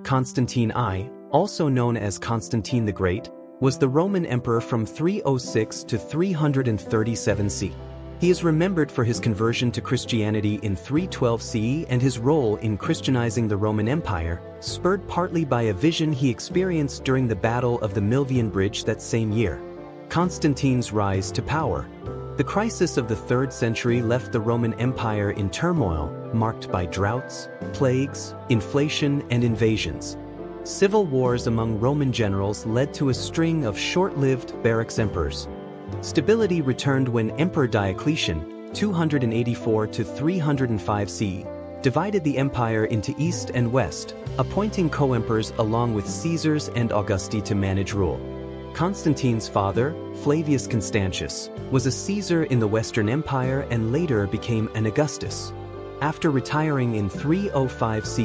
Constantine I, also known as Constantine the Great, was the Roman emperor from 306 to 337 CE. He is remembered for his conversion to Christianity in 312 CE and his role in Christianizing the Roman Empire, spurred partly by a vision he experienced during the Battle of the Milvian Bridge that same year. Constantine's rise to power. The crisis of the 3rd century left the Roman Empire in turmoil, marked by droughts, plagues, inflation, and invasions. Civil wars among Roman generals led to a string of short-lived barracks emperors. Stability returned when Emperor Diocletian, 284 to 305 CE, divided the empire into east and west, appointing co-emperors along with Caesars and Augusti to manage rule. Constantine's father, Flavius Constantius, was a Caesar in the Western Empire and later became an Augustus. After retiring in 305 CE,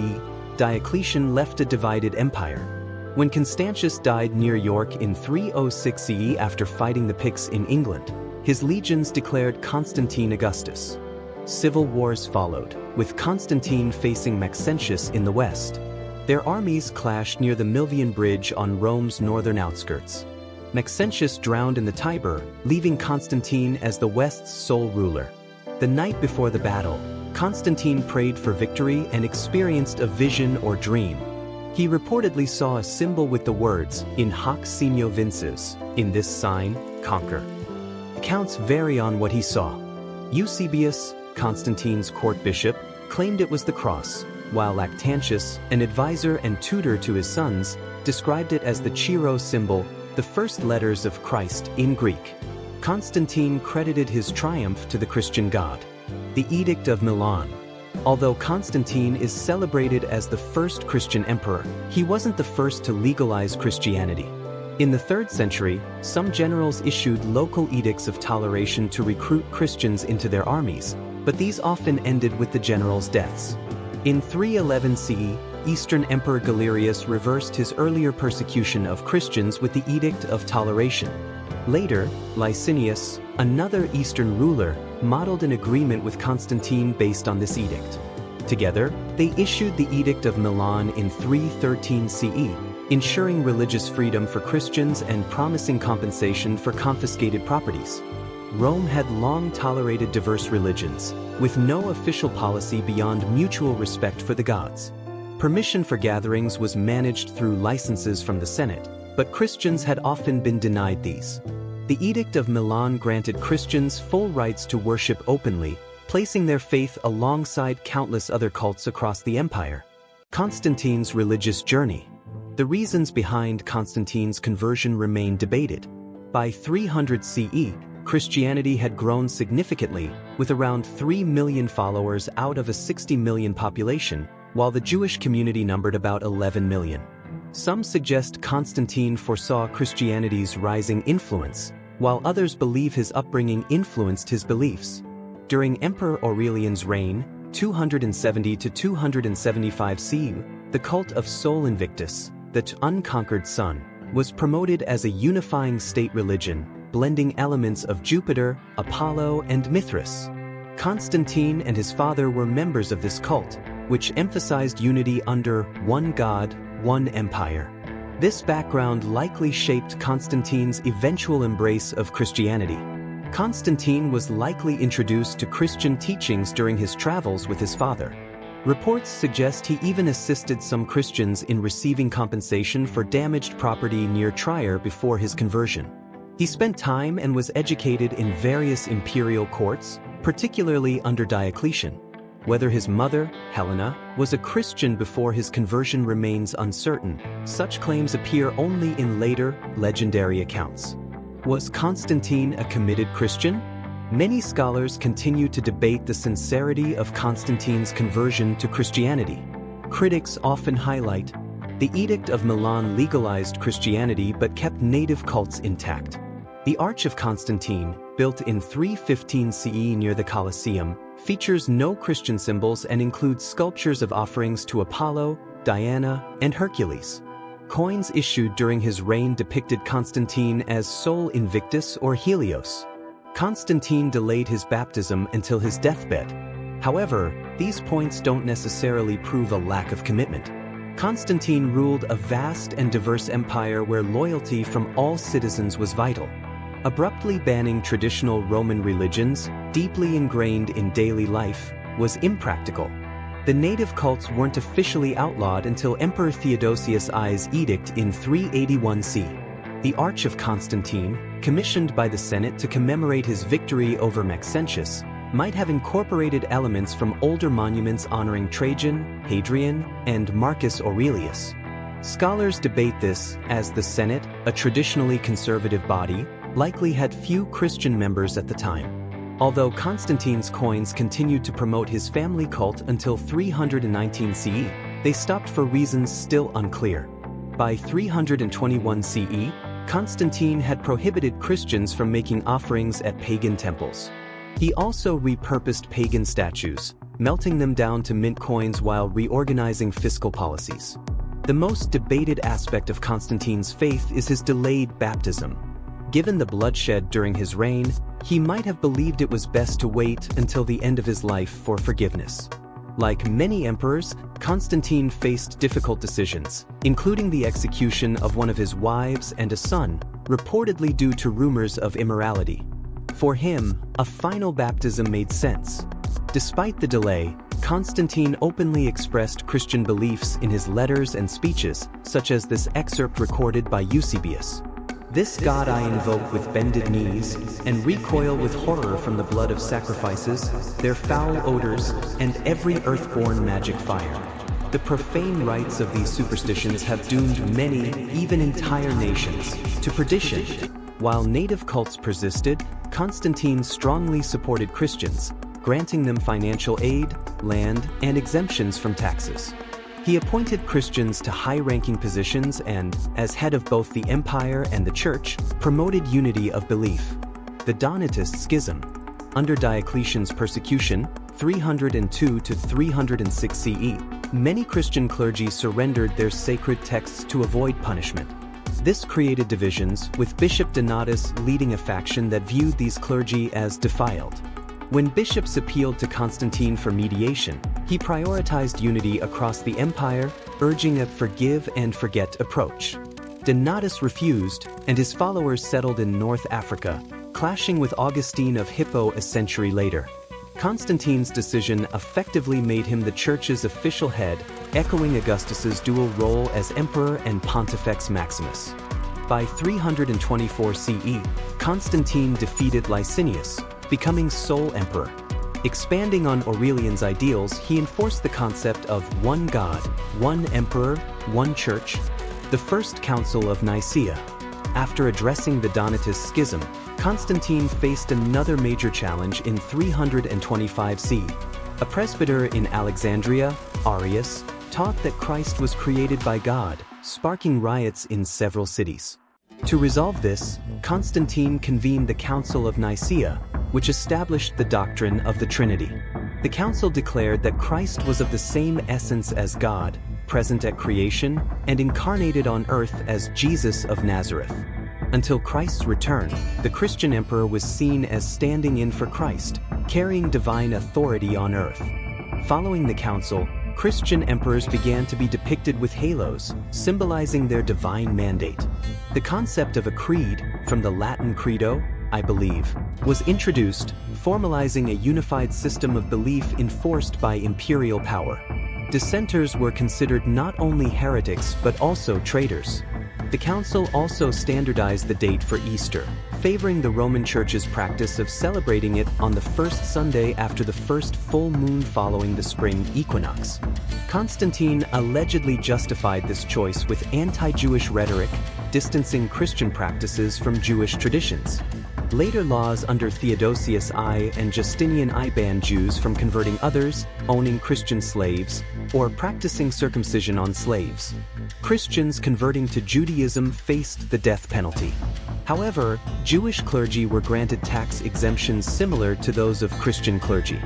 Diocletian left a divided empire. When Constantius died near York in 306 CE after fighting the Picts in England, his legions declared Constantine Augustus. Civil wars followed, with Constantine facing Maxentius in the west. Their armies clashed near the Milvian Bridge on Rome's northern outskirts. Maxentius drowned in the Tiber, leaving Constantine as the West's sole ruler. The night before the battle, Constantine prayed for victory and experienced a vision or dream. He reportedly saw a symbol with the words, "In hoc signo vinces," in this sign, conquer. Accounts vary on what he saw. Eusebius, Constantine's court bishop, claimed it was the cross, while Lactantius, an advisor and tutor to his sons, described it as the Chi-Rho symbol, the first letters of Christ in Greek. Constantine credited his triumph to the Christian God. The Edict of Milan. Although Constantine is celebrated as the first Christian emperor, he wasn't the first to legalize Christianity. In the 3rd century, some generals issued local edicts of toleration to recruit Christians into their armies, but these often ended with the generals' deaths. In 311 CE, Eastern Emperor Galerius reversed his earlier persecution of Christians with the Edict of Toleration. Later, Licinius, another Eastern ruler, modeled an agreement with Constantine based on this edict. Together, they issued the Edict of Milan in 313 CE, ensuring religious freedom for Christians and promising compensation for confiscated properties. Rome had long tolerated diverse religions, with no official policy beyond mutual respect for the gods. Permission for gatherings was managed through licenses from the Senate, but Christians had often been denied these. The Edict of Milan granted Christians full rights to worship openly, placing their faith alongside countless other cults across the empire. Constantine's religious journey. The reasons behind Constantine's conversion remain debated. By 300 CE, Christianity had grown significantly, with around 3 million followers out of a 60 million population, while the Jewish community numbered about 11 million. Some suggest Constantine foresaw Christianity's rising influence, while others believe his upbringing influenced his beliefs. During Emperor Aurelian's reign, 270 to 275 CE, the cult of Sol Invictus, the unconquered sun, was promoted as a unifying state religion, blending elements of Jupiter, Apollo, and Mithras. Constantine and his father were members of this cult, which emphasized unity under one God, one empire. This background likely shaped Constantine's eventual embrace of Christianity. Constantine was likely introduced to Christian teachings during his travels with his father. Reports suggest he even assisted some Christians in receiving compensation for damaged property near Trier before his conversion. He spent time and was educated in various imperial courts, particularly under Diocletian. Whether his mother, Helena, was a Christian before his conversion remains uncertain. Such claims appear only in later, legendary accounts. Was Constantine a committed Christian? Many scholars continue to debate the sincerity of Constantine's conversion to Christianity. Critics often highlight, the Edict of Milan legalized Christianity but kept native cults intact. The Arch of Constantine, built in 315 CE near the Colosseum, features no Christian symbols and includes sculptures of offerings to Apollo, Diana, and Hercules. Coins issued during his reign depicted Constantine as Sol Invictus or Helios. Constantine delayed his baptism until his deathbed. However, these points don't necessarily prove a lack of commitment. Constantine ruled a vast and diverse empire where loyalty from all citizens was vital. Abruptly banning traditional Roman religions, deeply ingrained in daily life, was impractical. The native cults weren't officially outlawed until Emperor Theodosius I's edict in 381 CE. The Arch of Constantine, commissioned by the Senate to commemorate his victory over Maxentius, might have incorporated elements from older monuments honoring Trajan, Hadrian, and Marcus Aurelius. Scholars debate this, as the Senate, a traditionally conservative body, likely had few Christian members at the time. Although Constantine's coins continued to promote his family cult until 319 CE, they stopped for reasons still unclear. By 321 CE, Constantine had prohibited Christians from making offerings at pagan temples. He also repurposed pagan statues, melting them down to mint coins while reorganizing fiscal policies. The most debated aspect of Constantine's faith is his delayed baptism. Given the bloodshed during his reign, he might have believed it was best to wait until the end of his life for forgiveness. Like many emperors, Constantine faced difficult decisions, including the execution of one of his wives and a son, reportedly due to rumors of immorality. For him, a final baptism made sense. Despite the delay, Constantine openly expressed Christian beliefs in his letters and speeches, such as this excerpt recorded by Eusebius. "This God I invoke with bended knees, and recoil with horror from the blood of sacrifices, their foul odors, and every earth-born magic fire. The profane rites of these superstitions have doomed many, even entire nations, to perdition." While native cults persisted, Constantine strongly supported Christians, granting them financial aid, land, and exemptions from taxes. He appointed Christians to high-ranking positions and, as head of both the empire and the church, promoted unity of belief. The Donatist Schism. Under Diocletian's persecution, 302 to 306 CE, many Christian clergy surrendered their sacred texts to avoid punishment. This created divisions, with Bishop Donatus leading a faction that viewed these clergy as defiled. When bishops appealed to Constantine for mediation, he prioritized unity across the empire, urging a forgive and forget approach. Donatus refused, and his followers settled in North Africa, clashing with Augustine of Hippo a century later. Constantine's decision effectively made him the church's official head, echoing Augustus's dual role as emperor and Pontifex Maximus. By 324 CE, Constantine defeated Licinius, becoming sole emperor. Expanding on Aurelian's ideals, he enforced the concept of one God, one emperor, one church, the First Council of Nicaea. After addressing the Donatist Schism, Constantine faced another major challenge in 325 CE. A presbyter in Alexandria, Arius, taught that Christ was created by God, sparking riots in several cities. To resolve this, Constantine convened the Council of Nicaea, which established the doctrine of the Trinity. The council declared that Christ was of the same essence as God, present at creation, and incarnated on earth as Jesus of Nazareth. Until Christ's return, the Christian emperor was seen as standing in for Christ, carrying divine authority on earth. Following the council, Christian emperors began to be depicted with halos, symbolizing their divine mandate. The concept of a creed, from the Latin credo, I believe, was introduced, formalizing a unified system of belief enforced by imperial power. Dissenters were considered not only heretics but also traitors. The council also standardized the date for Easter, favoring the Roman Church's practice of celebrating it on the first Sunday after the first full moon following the spring equinox. Constantine allegedly justified this choice with anti-Jewish rhetoric, distancing Christian practices from Jewish traditions. Later laws under Theodosius I and Justinian I banned Jews from converting others, owning Christian slaves, or practicing circumcision on slaves. Christians converting to Judaism faced the death penalty. However, Jewish clergy were granted tax exemptions similar to those of Christian clergy.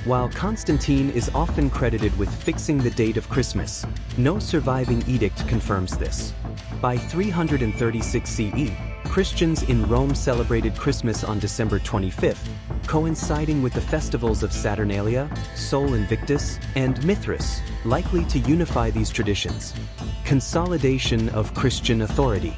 While Constantine is often credited with fixing the date of Christmas, no surviving edict confirms this. By 336 CE, Christians in Rome celebrated Christmas on December 25th, coinciding with the festivals of Saturnalia, Sol Invictus, and Mithras, likely to unify these traditions. Consolidation of Christian authority.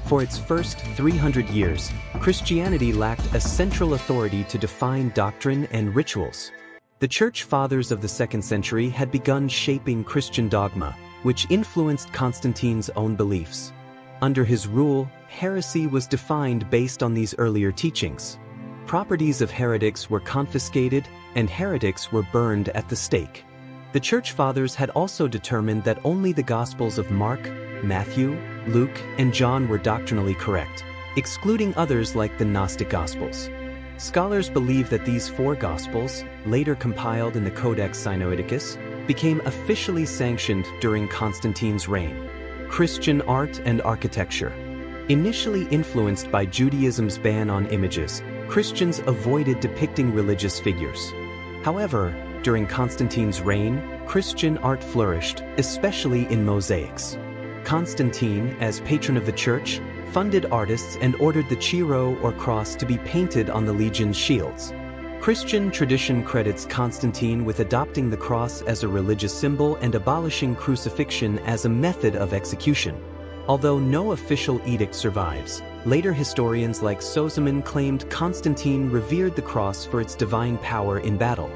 For its first 300 years, Christianity lacked a central authority to define doctrine and rituals. The Church Fathers of the 2nd century had begun shaping Christian dogma, which influenced Constantine's own beliefs. Under his rule, heresy was defined based on these earlier teachings. Properties of heretics were confiscated, and heretics were burned at the stake. The Church Fathers had also determined that only the Gospels of Mark, Matthew, Luke, and John were doctrinally correct, excluding others like the Gnostic Gospels. Scholars believe that these 4 Gospels, later compiled in the Codex Sinaiticus, became officially sanctioned during Constantine's reign. Christian art and architecture. Initially influenced by Judaism's ban on images, Christians avoided depicting religious figures. However, during Constantine's reign, Christian art flourished, especially in mosaics. Constantine, as patron of the church, funded artists and ordered the Chi-Rho or cross to be painted on the legion's shields. Christian tradition credits Constantine with adopting the cross as a religious symbol and abolishing crucifixion as a method of execution. Although no official edict survives, later historians like Sozomen claimed Constantine revered the cross for its divine power in battle.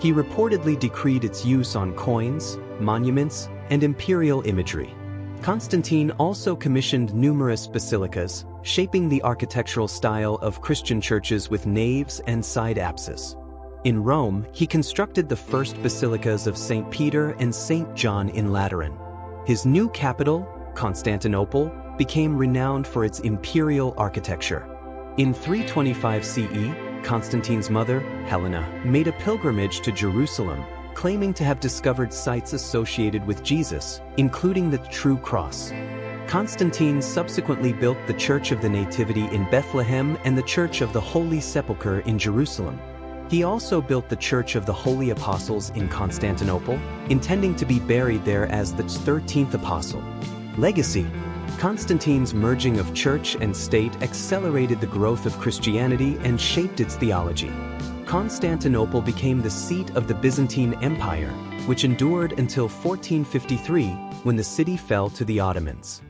He reportedly decreed its use on coins, monuments, and imperial imagery. Constantine also commissioned numerous basilicas, shaping the architectural style of Christian churches with naves and side apses. In Rome, he constructed the first basilicas of St. Peter and St. John in Lateran. His new capital, Constantinople, became renowned for its imperial architecture. In 325 CE, Constantine's mother, Helena, made a pilgrimage to Jerusalem, claiming to have discovered sites associated with Jesus, including the True Cross. Constantine subsequently built the Church of the Nativity in Bethlehem and the Church of the Holy Sepulchre in Jerusalem. He also built the Church of the Holy Apostles in Constantinople, intending to be buried there as the 13th apostle. Legacy. Constantine's merging of church and state accelerated the growth of Christianity and shaped its theology. Constantinople became the seat of the Byzantine Empire, which endured until 1453, when the city fell to the Ottomans.